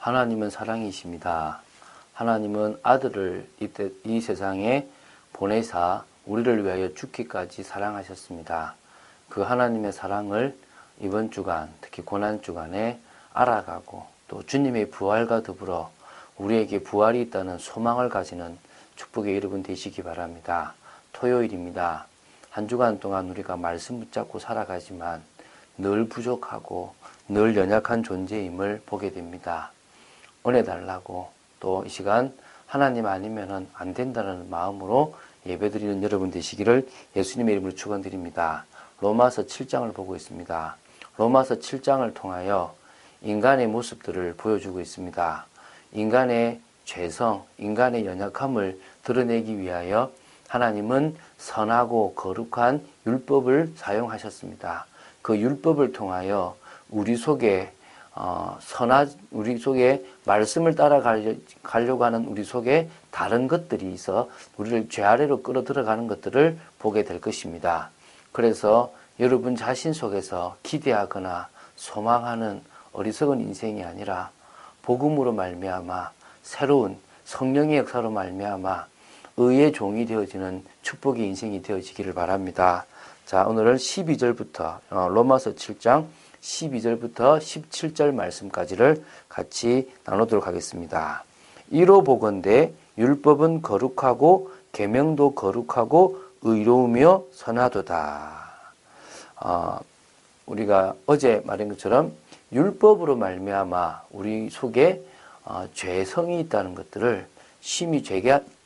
하나님은 사랑이십니다. 하나님은 아들을 이 세상에 보내사 우리를 위하여 죽기까지 사랑하셨습니다. 그 하나님의 사랑을 이번 주간, 특히 고난주간에 알아가고 또 주님의 부활과 더불어 우리에게 부활이 있다는 소망을 가지는 축복의 여러분 되시기 바랍니다. 토요일입니다. 한 주간 동안 우리가 말씀 붙잡고 살아가지만 늘 부족하고 늘 연약한 존재임을 보게 됩니다. 은혜 달라고 또 이 시간 하나님 아니면은 안 된다는 마음으로 예배드리는 여러분 되시기를 예수님의 이름으로 축원드립니다. 로마서 7장을 보고 있습니다. 로마서 7장을 통하여 인간의 모습들을 보여주고 있습니다. 인간의 죄성, 인간의 연약함을 드러내기 위하여 하나님은 선하고 거룩한 율법을 사용하셨습니다. 그 율법을 통하여 우리 속에 우리 속에 말씀을 따라가려고 하는 우리 속에 다른 것들이 있어 우리를 죄 아래로 끌어들어가는 것들을 보게 될 것입니다. 그래서 여러분 자신 속에서 기대하거나 소망하는 어리석은 인생이 아니라 복음으로 말미암아 새로운 성령의 역사로 말미암아 의의 종이 되어지는 축복의 인생이 되어지기를 바랍니다. 자, 오늘은 12절부터 로마서 7장 12절부터 17절 말씀까지를 같이 나누도록 하겠습니다. 이로 보건대 율법은 거룩하고 계명도 거룩하고 의로우며 선하도다. 우리가 어제 말한 것처럼 율법으로 말미암아 우리 속에 죄성이 있다는 것들을 심히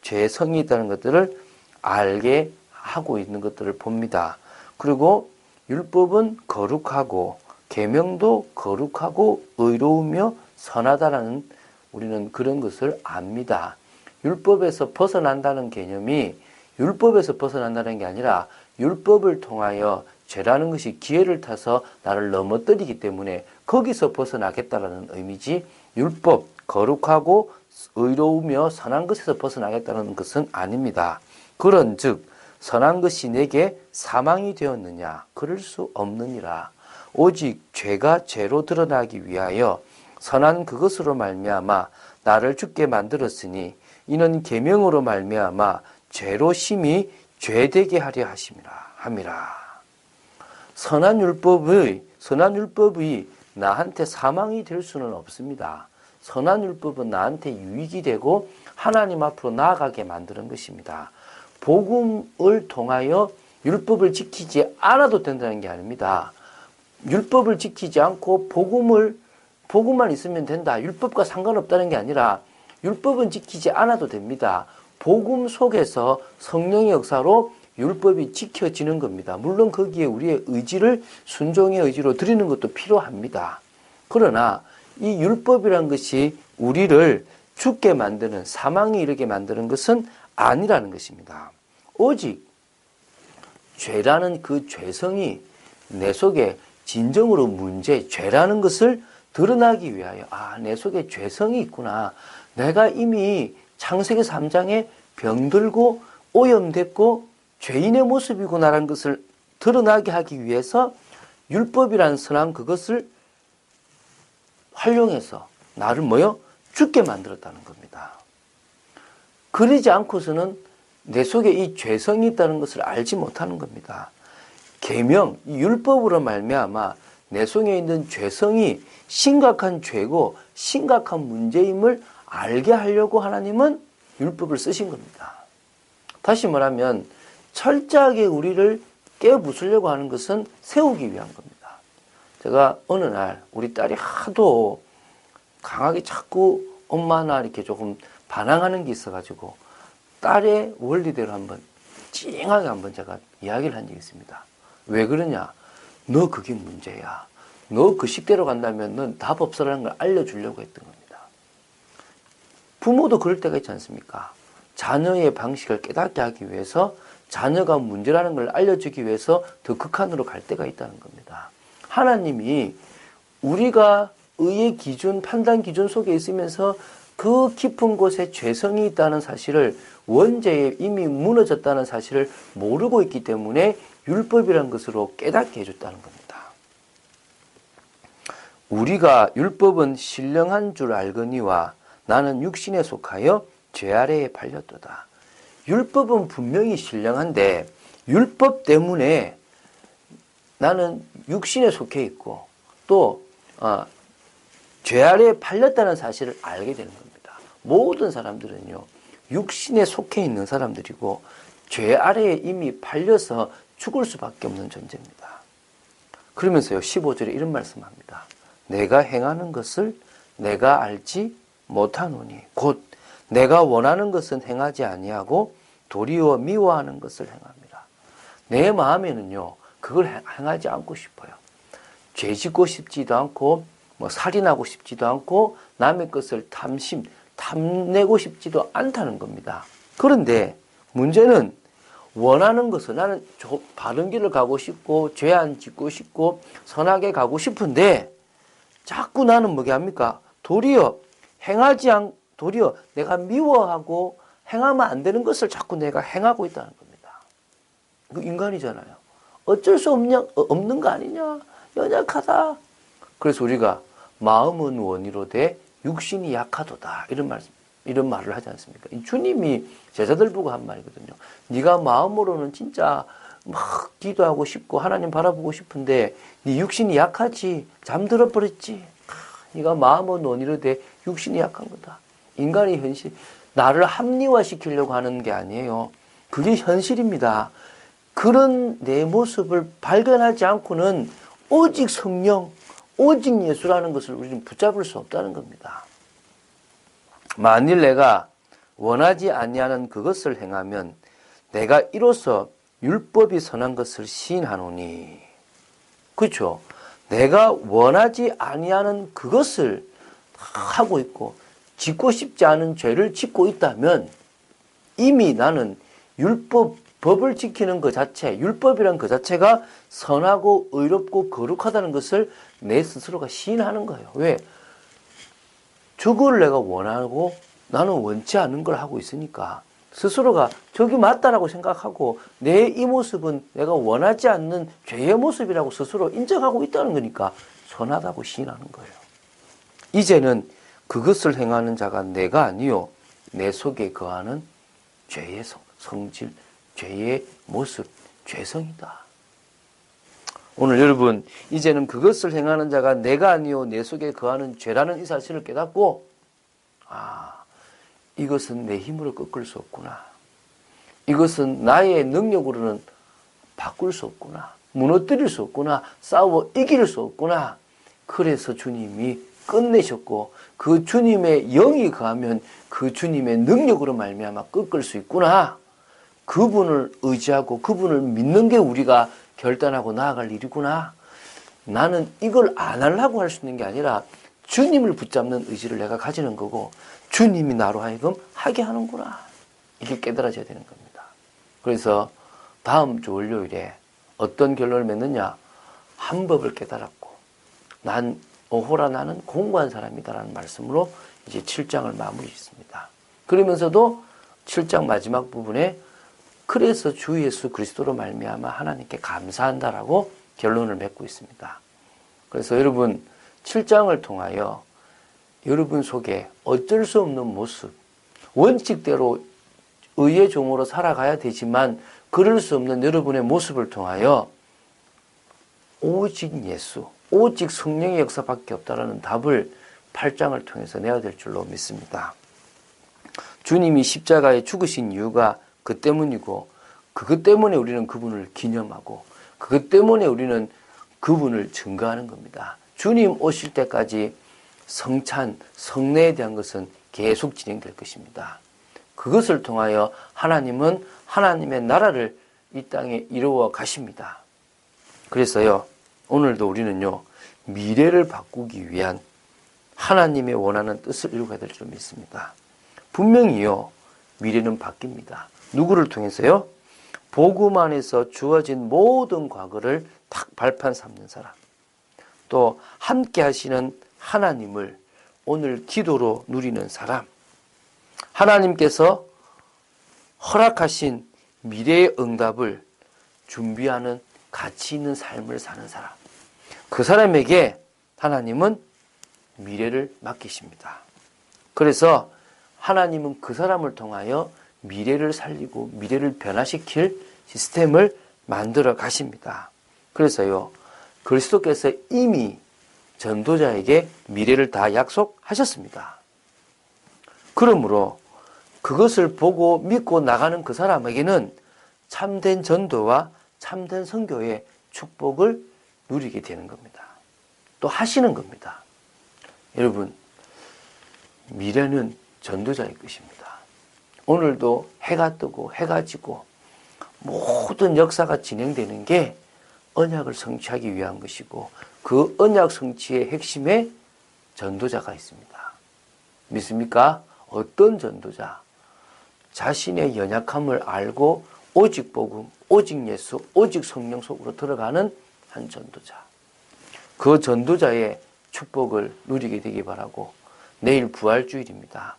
죄성이 있다는 것들을 알게 하고 있는 것들을 봅니다. 그리고 율법은 거룩하고 계명도 거룩하고 의로우며 선하다라는 우리는 그런 것을 압니다. 율법에서 벗어난다는 개념이 율법에서 벗어난다는 게 아니라 율법을 통하여 죄라는 것이 기회를 타서 나를 넘어뜨리기 때문에 거기서 벗어나겠다라는 의미지 율법, 거룩하고 의로우며 선한 것에서 벗어나겠다는 것은 아닙니다. 그런즉 선한 것이 내게 사망이 되었느냐? 그럴 수 없느니라. 오직 죄가 죄로 드러나기 위하여 선한 그것으로 말미암아 나를 죽게 만들었으니 이는 계명으로 말미암아 죄로 심히 죄되게 하려 함이라. 선한 율법이 나한테 사망이 될 수는 없습니다. 선한 율법은 나한테 유익이 되고 하나님 앞으로 나아가게 만드는 것입니다. 복음을 통하여 율법을 지키지 않아도 된다는 게 아닙니다. 율법을 지키지 않고 복음만 있으면 된다. 율법과 상관없다는 게 아니라 율법은 지키지 않아도 됩니다. 복음 속에서 성령의 역사로 율법이 지켜지는 겁니다. 물론 거기에 우리의 의지를 순종의 의지로 드리는 것도 필요합니다. 그러나 이 율법이란 것이 우리를 죽게 만드는 사망에 이르게 만드는 것은 아니라는 것입니다. 오직 죄라는 그 죄성이 내 속에 진정으로 죄라는 것을 드러나기 위하여 내 속에 죄성이 있구나. 내가 이미 창세기 3장에 병들고 오염됐고 죄인의 모습이구나라는 것을 드러나게 하기 위해서 율법이라는 선한 그것을 활용해서 나를 죽게 만들었다는 겁니다. 그러지 않고서는 내 속에 이 죄성이 있다는 것을 알지 못하는 겁니다. 계명, 이 율법으로 말미암아 내 속에 있는 죄성이 심각한 죄고 심각한 문제임을 알게 하려고 하나님은 율법을 쓰신 겁니다. 다시 말하면 철저하게 우리를 깨부수려고 하는 것은 세우기 위한 겁니다. 제가 어느 날 우리 딸이 하도 강하게 자꾸 엄마나 이렇게 조금 반항하는 게 있어가지고 딸의 원리대로 찡하게 한번 제가 이야기를 한 적이 있습니다. 왜 그러냐? 너 그게 문제야. 너 그 식대로 간다면 넌 답 없어라는 걸 알려주려고 했던 겁니다. 부모도 그럴 때가 있지 않습니까? 자녀의 방식을 깨닫게 하기 위해서 자녀가 문제라는 걸 알려주기 위해서 더 극한으로 갈 때가 있다는 겁니다. 하나님이 우리가 의의 기준, 판단 기준 속에 있으면서 그 깊은 곳에 죄성이 있다는 사실을 원죄에 이미 무너졌다는 사실을 모르고 있기 때문에 율법이라는 것으로 깨닫게 해줬다는 겁니다. 우리가 율법은 신령한 줄 알거니와 나는 육신에 속하여 죄 아래에 팔렸도다. 율법은 분명히 신령한데 율법 때문에 나는 육신에 속해 있고 또 죄 아래에 팔렸다는 사실을 알게 되는 겁니다. 모든 사람들은요, 육신에 속해 있는 사람들이고 죄 아래에 이미 팔려서 죽을 수밖에 없는 존재입니다. 그러면서요, 15절에 이런 말씀합니다. 내가 행하는 것을 내가 알지 못하노니 곧 내가 원하는 것은 행하지 아니하고 도리어 미워하는 것을 행합니다. 내 마음에는요, 그걸 행하지 않고 싶어요. 죄 짓고 싶지도 않고 살인하고 싶지도 않고 남의 것을 탐내고 싶지도 않다는 겁니다. 그런데 문제는 원하는 것을 나는 바른 길을 가고 싶고 죄 안 짓고 싶고 선하게 가고 싶은데 자꾸 나는 뭐게 합니까? 도리어 내가 미워하고 행하면 안 되는 것을 자꾸 내가 행하고 있다는 겁니다. 그 인간이잖아요. 어쩔 수 없는 거 아니냐? 연약하다. 그래서 우리가 마음은 원이로되 육신이 약하도다. 이런 말을 하지 않습니까? 주님이 제자들 보고 한 말이거든요. 네가 마음으로는 진짜 막 기도하고 싶고 하나님 바라보고 싶은데 네 육신이 약하지. 잠들어 버렸지. 네가 마음은 원이로되 육신이 약한 거다. 인간의 현실. 나를 합리화시키려고 하는 게 아니에요. 그게 현실입니다. 그런 내 모습을 발견하지 않고는 오직 성령, 오직 예수라는 것을 우리는 붙잡을 수 없다는 겁니다. 만일 내가 원하지 아니하는 그것을 행하면 내가 이로써 율법이 선한 것을 시인하노니. 그렇죠? 내가 원하지 아니하는 그것을 하고 있고 짓고 싶지 않은 죄를 짓고 있다면 이미 나는 법을 지키는 그 자체, 율법이란 그 자체가 선하고 의롭고 거룩하다는 것을 내 스스로가 시인하는 거예요. 왜? 저걸 내가 원하고 나는 원치 않은 걸 하고 있으니까 스스로가 저기 맞다라고 생각하고 내 이 모습은 내가 원하지 않는 죄의 모습이라고 스스로 인정하고 있다는 거니까 선하다고 시인하는 거예요. 이제는 그것을 행하는 자가 내가 아니요 내 속에 거하는 죄의 성질, 죄의 모습, 죄성이다. 오늘 여러분 이제는 그것을 행하는 자가 내가 아니요 내 속에 거하는 죄라는 이 사실을 깨닫고 이것은 내 힘으로 꺾을 수 없구나. 이것은 나의 능력으로는 바꿀 수 없구나. 무너뜨릴 수 없구나. 싸워 이길 수 없구나. 그래서 주님이 끝내셨고 그 주님의 영이 거하면 그 주님의 능력으로 말미암아 꺾을 수 있구나. 그분을 의지하고 그분을 믿는 게 우리가 결단하고 나아갈 일이구나. 나는 이걸 안 하려고 할 수 있는 게 아니라 주님을 붙잡는 의지를 내가 가지는 거고 주님이 나로 하여금 하게 하는구나. 이게 깨달아져야 되는 겁니다. 그래서 다음 주 월요일에 어떤 결론을 맺느냐? 한 법을 깨달았고 오호라 나는 공고한 사람이다라는 말씀으로 이제 7장을 마무리 짓습니다. 그러면서도 7장 마지막 부분에 그래서 주 예수 그리스도로 말미암아 하나님께 감사한다라고 결론을 맺고 있습니다. 그래서 여러분 7장을 통하여 여러분 속에 어쩔 수 없는 모습, 원칙대로 의의 종으로 살아가야 되지만 그럴 수 없는 여러분의 모습을 통하여 오직 예수, 오직 성령의 역사밖에 없다라는 답을 8장을 통해서 내야 될 줄로 믿습니다. 주님이 십자가에 죽으신 이유가 그 때문이고 그것 때문에 우리는 그분을 기념하고 그것 때문에 우리는 그분을 증거하는 겁니다. 주님 오실 때까지 성찬, 성례에 대한 것은 계속 진행될 것입니다. 그것을 통하여 하나님은 하나님의 나라를 이 땅에 이루어 가십니다. 그래서요, 오늘도 우리는요, 미래를 바꾸기 위한 하나님의 원하는 뜻을 이루어야 될 줄 믿습니다. 분명히요, 미래는 바뀝니다. 누구를 통해서요? 복음 안에서 주어진 모든 과거를 탁 발판 삼는 사람. 또 함께 하시는 하나님을 오늘 기도로 누리는 사람. 하나님께서 허락하신 미래의 응답을 준비하는 가치 있는 삶을 사는 사람. 그 사람에게 하나님은 미래를 맡기십니다. 그래서 하나님은 그 사람을 통하여 미래를 살리고 미래를 변화시킬 시스템을 만들어 가십니다. 그래서요, 그리스도께서 이미 전도자에게 미래를 다 약속하셨습니다. 그러므로 그것을 보고 믿고 나가는 그 사람에게는 참된 전도와 참된 선교의 축복을 누리게 되는 겁니다. 또 하시는 겁니다. 여러분, 미래는 전도자의 것입니다. 오늘도 해가 뜨고 해가 지고 모든 역사가 진행되는 게 언약을 성취하기 위한 것이고, 그 언약 성취의 핵심에 전도자가 있습니다. 믿습니까? 어떤 전도자? 자신의 연약함을 알고 오직 복음, 오직 예수, 오직 성령 속으로 들어가는 한 전도자. 그 전도자의 축복을 누리게 되기 바라고, 내일 부활주일입니다.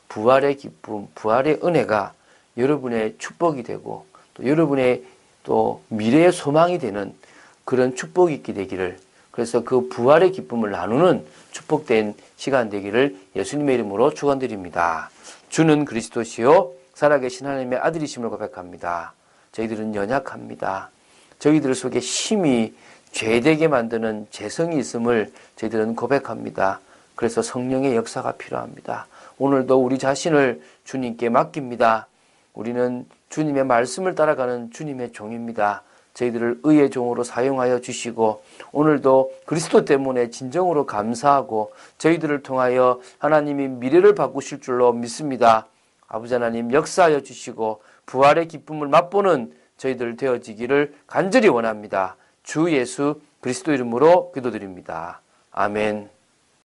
부활의 기쁨, 부활의 은혜가 여러분의 축복이 되고 또 여러분의 또 미래의 소망이 되는 그런 축복이 있게 되기를, 그래서 그 부활의 기쁨을 나누는 축복된 시간 되기를 예수님의 이름으로 축원드립니다. 주는 그리스도시요 살아계신 하나님의 아들이심을 고백합니다. 저희들은 연약합니다. 저희들 속에 심히 죄되게 만드는 죄성이 있음을 저희들은 고백합니다. 그래서 성령의 역사가 필요합니다. 오늘도 우리 자신을 주님께 맡깁니다. 우리는 주님의 말씀을 따라가는 주님의 종입니다. 저희들을 의의 종으로 사용하여 주시고, 오늘도 그리스도 때문에 진정으로 감사하고 저희들을 통하여 하나님이 미래를 바꾸실 줄로 믿습니다. 아버지 하나님 역사하여 주시고 부활의 기쁨을 맛보는 저희들 되어지기를 간절히 원합니다. 주 예수 그리스도 이름으로 기도드립니다. 아멘.